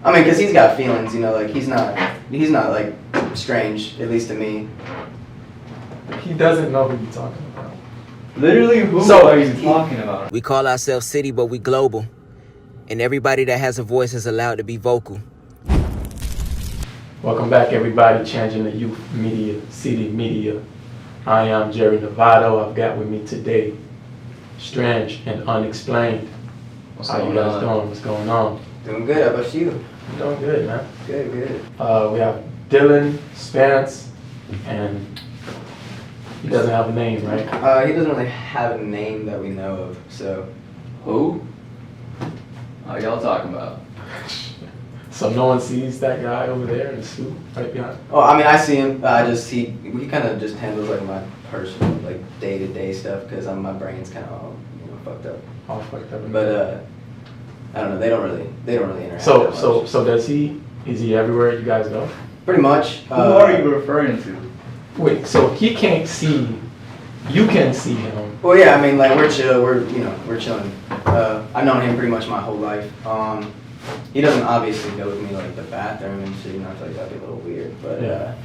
I mean, because he's got feelings, you know, like he's not like strange, at least to me. He doesn't know who you're talking about. Literally, who are you talking about? We call ourselves CiiiTY, but we global. And everybody that has a voice is allowed to be vocal. Welcome back, everybody. Changing the Youth Media, CiiiTY Media. I am Jerry Novato. I've got with me today Strange and Unexplained. How you guys doing? What's going on? Doing good. How about you? I'm doing good, man. Good. We have Dylan, Spence, and he doesn't have a name, right? He doesn't really have a name that we know of, so. Who? What y'all talking about? So no one sees that guy over there in the suit right behind? Oh, I mean, I see him. He kind of just handles like my personal, like day-to-day stuff because my brain's kind of all, fucked up. All fucked up. But I don't know. They don't really interact. So is he everywhere you guys go? Pretty much. Who are you referring to? Wait, so he can't see. You can see him. Well, yeah. I mean, like we're chill. We're chilling. I've known him pretty much my whole life. He doesn't obviously go with me like the bathroom and shit. I feel like that'd be a little weird. But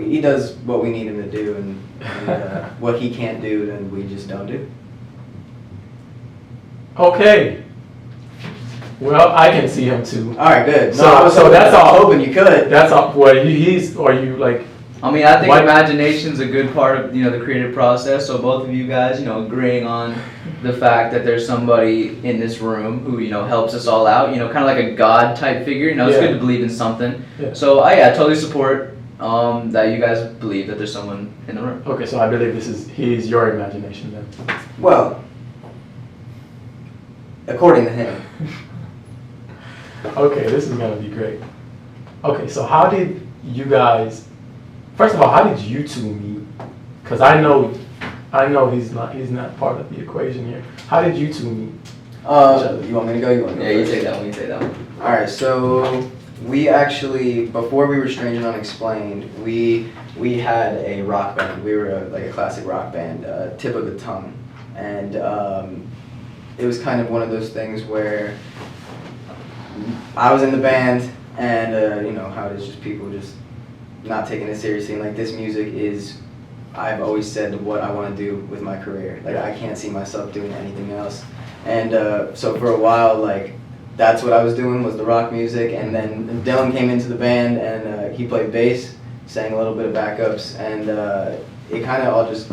he does what we need him to do, and what he can't do, then we just don't do. Okay. Well, I can see him too. All right, good. So that's all. Hoping you could. That's all. What he's? Are you like? I mean, I think imagination's a good part of the creative process. So both of you guys, agreeing on the fact that there's somebody in this room who helps us all out. Kind of like a god type figure. It's good to believe in something. Yeah. So I totally support that you guys believe that there's someone in the room. Okay, so I believe he's your imagination then. Well, according to him. Okay, this is gonna be great. Okay, so how did you guys? First of all, how did you two meet? Because I know he's not part of the equation here. How did you two meet? You want me to go? You want me to go? Yeah, you first? take that one. You take that one. All right, so we actually, before we were Strange and Unexplained, we had a rock band. We were like a classic rock band, Tip of the Tongue, and it was kind of one of those things where I was in the band, and how it is, just people just not taking it seriously. And like, this music is, I've always said, what I want to do with my career. Like, I can't see myself doing anything else. And so for a while, like, that's what I was doing, was the rock music. And then Dylan came into the band, and he played bass, sang a little bit of backups, and it kind of all just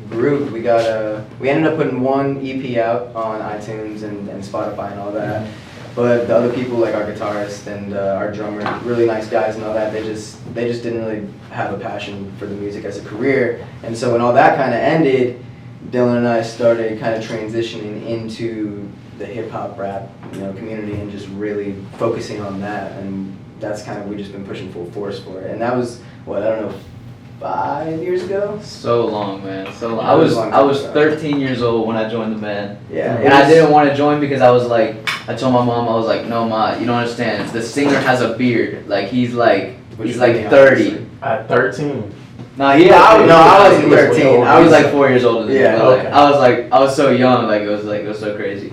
grew. We ended up putting one EP out on iTunes and Spotify and all that. But the other people, like our guitarist and our drummer, really nice guys and all that, they just didn't really have a passion for the music as a career. And so when all that kind of ended, Dylan and I started kind of transitioning into the hip hop rap community and just really focusing on that. And that's kind of, we've just been pushing full force for it. And that was, 5 years ago? So long, man. So long. I was 13 years old when I joined the band. Yeah. And I didn't want to join because I was like, I told my mom, I was like, no, Ma, you don't understand. The singer has a beard. Like, he's like 30. At 13. No, I wasn't 13. I was like 4 years older than yeah, me. okay. I was so young. It was so crazy.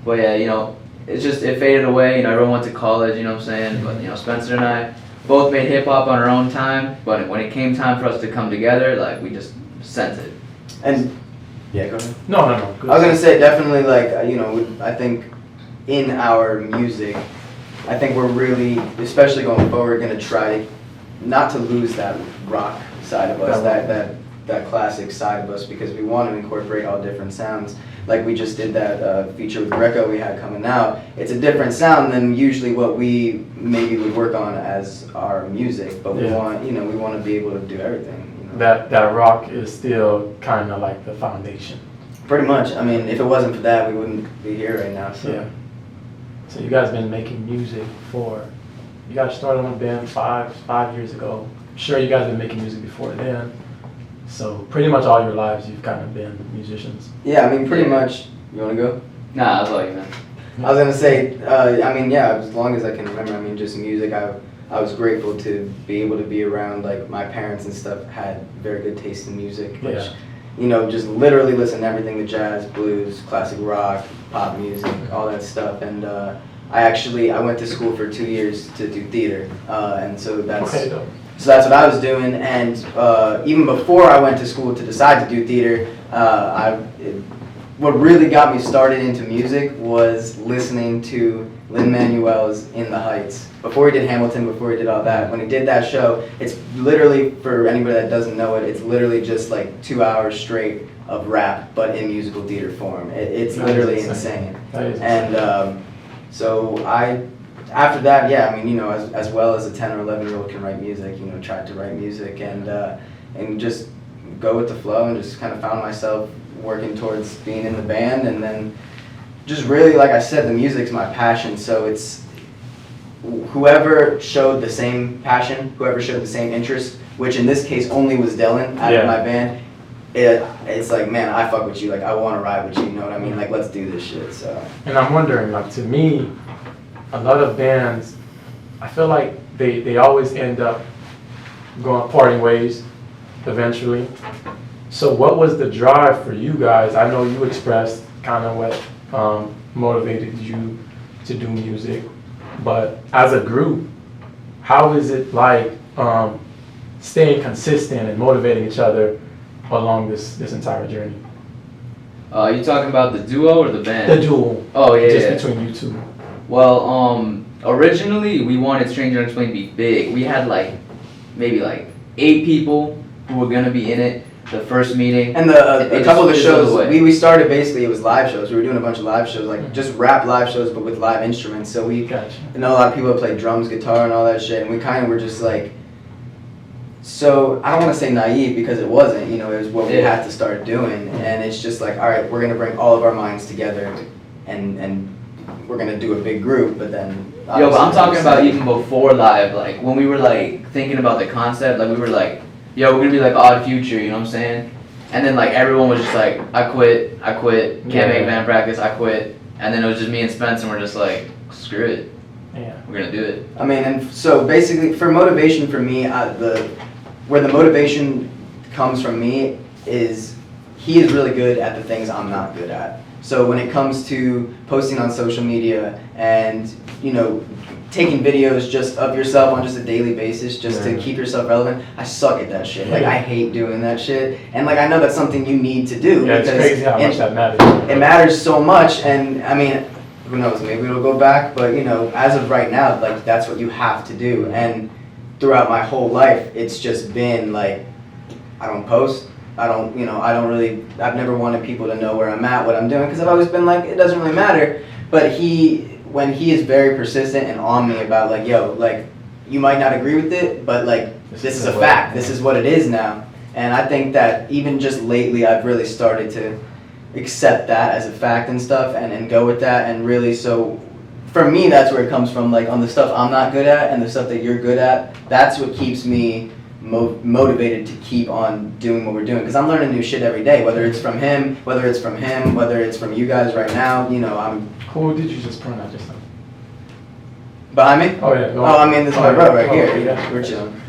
But yeah, it faded away. Everyone went to college. You know what I'm saying? But Spencer and I both made hip hop on our own time. But when it came time for us to come together, like, we just sent it. And yeah, go ahead. No. I was gonna say, definitely, like, I think in our music, I think we're really, especially going forward, gonna try not to lose that rock side of us, that classic side of us, because we want to incorporate all different sounds. Like, we just did that feature with Greco we had coming out. It's a different sound than usually what we maybe would work on as our music, but we want to be able to do everything. That rock is still kind of like the foundation. Pretty much. I mean, if it wasn't for that, we wouldn't be here right now. So. Yeah. So you guys been making music you guys started on a band 5 years ago. I'm sure you guys been making music before then. So pretty much all your lives you've kind of been musicians. Yeah, I mean, pretty much. You want to go? Nah, that's all you meant. I was gonna say, as long as I can remember, just music. I was grateful to be able to be around, like, my parents and stuff had very good taste in music, which, just literally listen to everything, the jazz, blues, classic rock, pop music, all that stuff. And I went to school for 2 years to do theater, and so that's Okay, though. so that's what I was doing. And even before I went to school to decide to do theater, what really got me started into music was listening to Lin-Manuel's In the Heights. Before he did Hamilton, before he did all that, when he did that show, it's literally, for anybody that doesn't know it, it's literally just like 2 hours straight of rap, but in musical theater form. It's That literally is insane. That is And so after that, yeah, I mean, you know, as well as a 10 or 11-year-old can write music, you know, tried to write music and just go with the flow, and just kind of found myself working towards being in the band. And then just really, like I said, the music's my passion, so it's whoever showed the same passion, whoever showed the same interest, which in this case only was Dylan out of my band, it's like, man, I fuck with you, like I want to ride with you, you know what I mean, like let's do this shit. So, and I'm wondering, like, to me, a lot of bands, I feel like they always end up going parting ways eventually. So what was the drive for you guys? I know you expressed kind of what motivated you to do music, but as a group, how is it like staying consistent and motivating each other along this entire journey? You talking about the duo or the band? The duel. Oh yeah. Just yeah. between you two. Well, originally we wanted Stranger Unexplained to be big. We had like maybe like 8 people who were gonna be in it. The first meeting. and a couple of the shows, we started basically, it was live shows. We were doing a bunch of live shows, like just rap live shows, but with live instruments. So we, Gotcha. you know, a lot of people that play drums, guitar, and all that shit, and we kind of were just like, so I don't want to say naive because it wasn't, you know, it was what we had to start doing, and it's just like, all right, we're gonna bring all of our minds together, and we're gonna do a big group, but then. Yo, but I'm talking about even before live, like when we were like thinking about the concept, like we were like, yo, we're gonna be like Odd Future, you know what I'm saying? And then like everyone was just like, I quit, can't make band practice, I quit. And then it was just me and Spence, and we're just like, screw it, Yeah. we're gonna do it. I mean, and so basically, for motivation for me, where the motivation comes from me is he is really good at the things I'm not good at. So when it comes to posting on social media and, you know, taking videos just of yourself on just a daily basis just to keep yourself relevant, I suck at that shit. Like, I hate doing that shit. And like, I know that's something you need to do. Yeah, it's crazy how much that matters. It matters so much, and I mean, who knows, maybe it'll go back, but you know, as of right now, like that's what you have to do. And throughout my whole life, it's just been like, I don't post, I've never wanted people to know where I'm at, what I'm doing, because I've always been like, it doesn't really matter. But when he is very persistent and on me about like, yo, like, you might not agree with it, but like, this is a fact, this is what it is now. And I think that even just lately, I've really started to accept that as a fact and stuff, and go with that, and really, so for me, that's where it comes from, like on the stuff I'm not good at and the stuff that you're good at, that's what keeps me motivated to keep on doing what we're doing, because I'm learning new shit every day, whether it's from him, whether it's from you guys right now, you know, I'm... Who did you just point out just now? Behind me? Oh yeah. I mean, this is my brother right here, Yeah. we're chilling.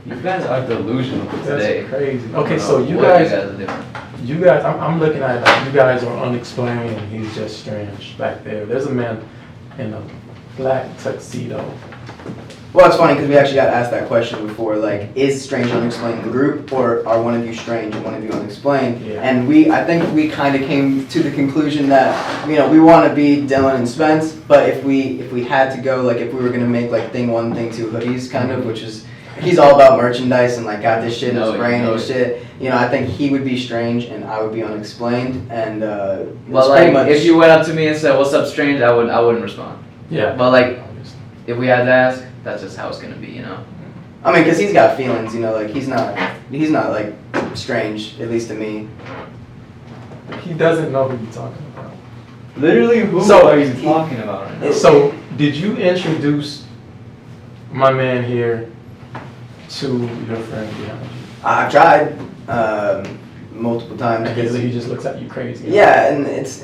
You guys are delusional today. That's crazy. Okay, so you What guys, are doing? I'm looking at like, you guys are unexplained and he's just strange back there. There's a man in a black tuxedo. Well, it's funny because we actually got asked that question before, like, is Strange Unexplained the group, or are one of you strange and one of you unexplained? Yeah. And I think we kind of came to the conclusion that, you know, we want to be Dylan and Spence, but if we had to go, like, if we were going to make, like, thing 1, thing 2 hoodies, kind of, which is, he's all about merchandise and, like, got this shit in his brain and shit, you know, I think he would be strange and I would be unexplained, and, Well, like, if you went up to me and said, what's up, strange, I wouldn't respond. Yeah. But like, if we had to ask, that's just how it's gonna be, you know? I mean, because he's got feelings, you know, like, he's not, like, strange, at least to me. He doesn't know who you're talking about. Literally, who are you talking about right now? So, did you introduce my man here to your friend behind you? I've tried multiple times. And he just looks at you crazy. Yeah, and it's,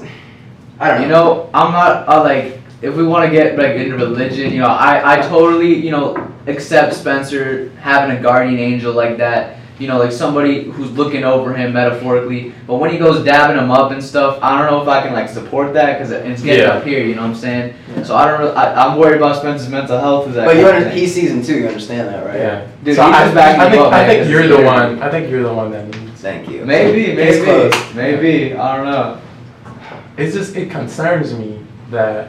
I don't know. You know, I'm not, like, if we want to get like into religion, you know, I totally, you know, accept Spencer having a guardian angel like that. you know, like somebody who's looking over him metaphorically. But when he goes dabbing him up and stuff, I don't know if I can like support that because it's getting up here. You know what I'm saying? Yeah. So I don't really. I'm worried about Spence's mental health. Is that? But kind of thing. he's season 2. You understand that, right? Yeah. Dude, So he's just backing you up, I man, think 'cause you're it's the weird. one. I think you're the one that needs. Thank you. Maybe, Case closed. maybe. I don't know. It's just, it concerns me that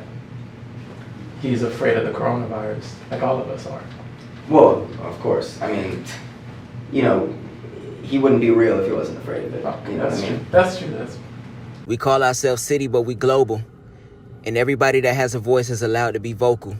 he's afraid of the coronavirus, like all of us are. Well, of course. I mean, you know, he wouldn't be real if he wasn't afraid of it. You know what I mean? That's true. We call ourselves CiiiTY, but we global. And everybody that has a voice is allowed to be vocal.